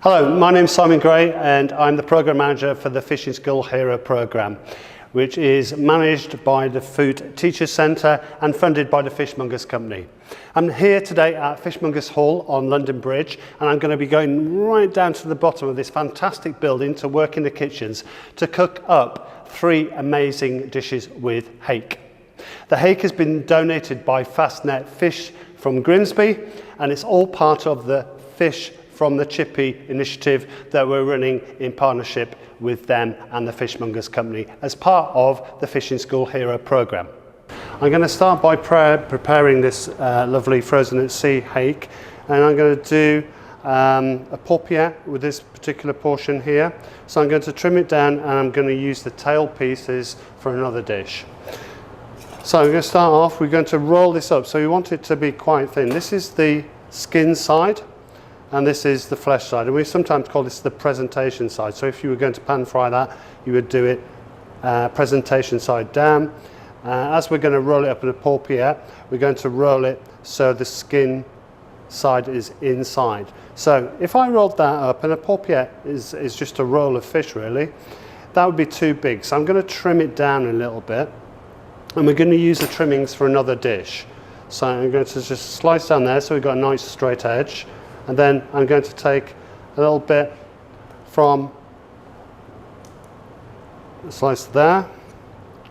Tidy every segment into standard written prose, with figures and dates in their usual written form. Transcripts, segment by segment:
Hello, my name's Simon Gray and I'm the Programme Manager for the Fishing School Hero Programme, which is managed by the Food Teachers Centre and funded by the Fishmongers Company. I'm here today at Fishmongers Hall on London Bridge, and I'm going to be going right down to the bottom of this fantastic building to work in the kitchens to cook up 3 amazing dishes with hake. The hake has been donated by Fastnet Fish from Grimsby, and it's all part of the Fish from the Chippy initiative that we're running in partnership with them and the Fishmongers Company as part of the Fishing School Hero Programme. I'm going to start by preparing this lovely frozen at sea hake, and I'm going to do a paupiette with this particular portion here. So I'm going to trim it down and I'm going to use the tail pieces for another dish. So I'm going to start off, we're going to roll this up, so we want it to be quite thin. This is the skin side and this is the flesh side, and we sometimes call this the presentation side. So if you were going to pan fry that, you would do it presentation side down. As we're going to roll it up in a paupiette, we're going to roll it so the skin side is inside. So if I rolled that up, and a paupiette is just a roll of fish really, that would be too big. So I'm going to trim it down a little bit, and we're going to use the trimmings for another dish. So I'm going to just slice down there so we've got a nice straight edge, and then I'm going to take a little bit from the slice there,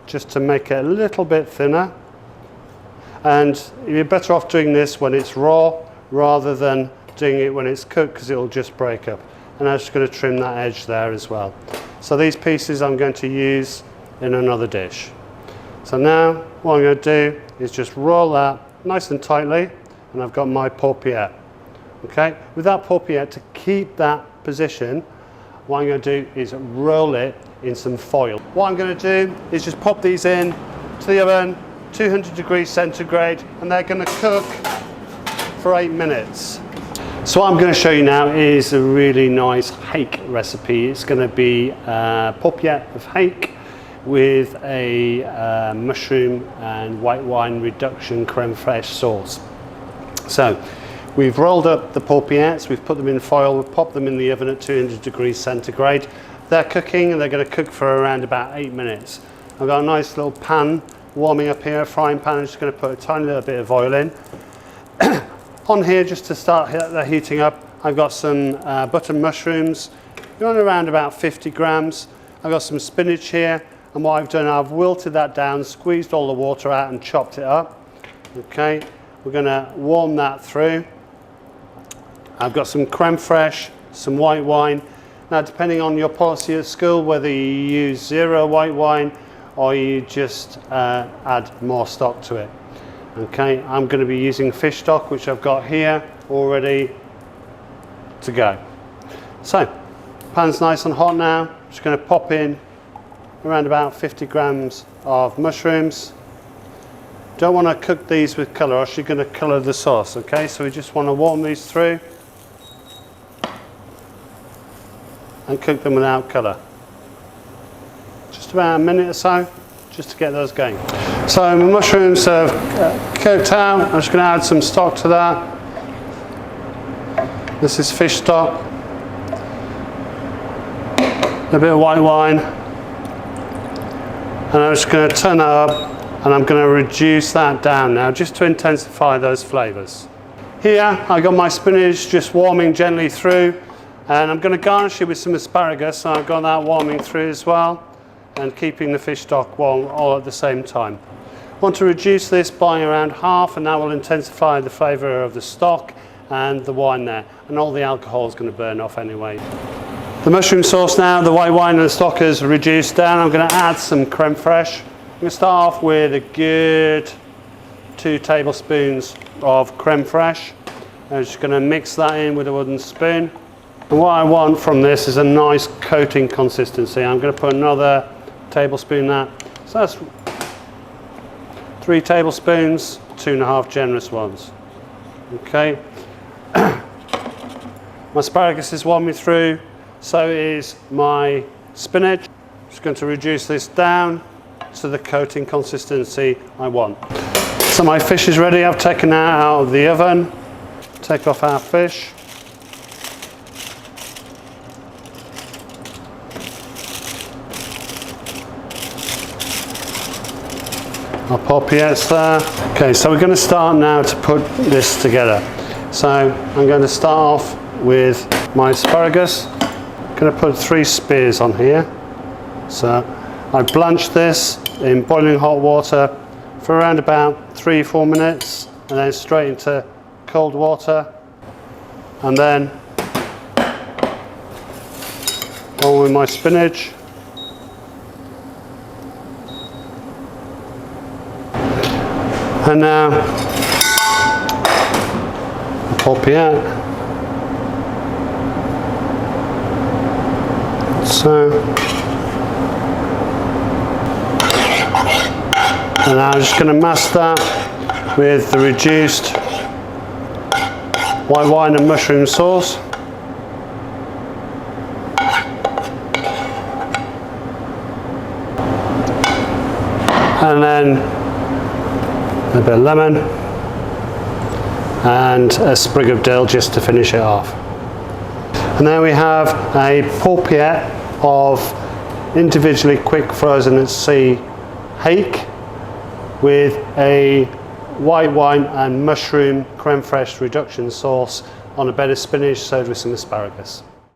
just to make it a little bit thinner. And you're better off doing this when it's raw rather than doing it when it's cooked, because it'll just break up. And I'm just going to trim that edge there as well. So these pieces I'm going to use in another dish. So now what I'm going to do is just roll that nice and tightly, and I've got my paupiette. Okay, with that paupiette, to keep that position, what I'm going to do is roll it in some foil. What I'm going to do is just pop these in to the oven, 200 degrees centigrade, and they're going to cook for 8 minutes. So what I'm going to show you now is a really nice hake recipe. It's going to be Paupiettes of Hake with a mushroom and white wine reduction creme fraiche sauce. So we've rolled up the paupiettes, we've put them in foil, we've popped them in the oven at 200 degrees centigrade. They're cooking, and they're going to cook for around about 8 minutes. I've got a nice little pan warming up here, a frying pan. I'm just going to put a tiny little bit of oil in. On here, just to start the heating up, I've got some button mushrooms, going around about 50 grams. I've got some spinach here, and what I've done, I've wilted that down, squeezed all the water out and chopped it up. Okay, we're going to warm that through. I've got some creme fraiche, some white wine. Now, depending on your policy at school, whether you use 0 white wine or you just add more stock to it. Okay, I'm going to be using fish stock, which I've got here all ready to go. So, pan's nice and hot now. I'm just going to pop in around about 50 grams of mushrooms. Don't want to cook these with colour, or else you're going to colour the sauce. Okay, so we just want to warm these through and cook them without colour. Just about a minute or so, just to get those going. So my mushrooms have cooked out. I'm just going to add some stock to that. This is fish stock, a bit of white wine, and I'm just going to turn that up, and I'm going to reduce that down now just to intensify those flavours. Here I got my spinach just warming gently through, and I'm going to garnish it with some asparagus, so I've got that warming through as well, and keeping the fish stock warm all at the same time. Want to reduce this by around half, and that will intensify the flavour of the stock and the wine there, and all the alcohol is going to burn off anyway. The mushroom sauce now, the white wine and the stock is reduced down. I'm going to add some creme fraiche. I'm going to start off with a good 2 tablespoons of creme fraiche. I'm just going to mix that in with a wooden spoon. And what I want from this is a nice coating consistency. I'm going to put another tablespoon that. So that's 3 tablespoons, 2.5 generous ones. Okay. My asparagus is warming through, so is my spinach. Just going to reduce this down to the coating consistency I want. So my fish is ready. I've taken that out of the oven. Take off our fish. our paupiettes there. Okay, so we're going to start now to put this together. So I'm going to start off with my asparagus. I'm going to put 3 spears on here. So I blanch this in boiling hot water for around about 3-4 minutes, and then straight into cold water, and then on with my spinach. And now a paupiette. So, and now I'm just going to mask that with the reduced white wine and mushroom sauce. And then a bit of lemon and a sprig of dill just to finish it off. And then we have a paupiette of individually quick frozen at sea hake with a white wine and mushroom creme fraiche reduction sauce on a bed of spinach served with some asparagus.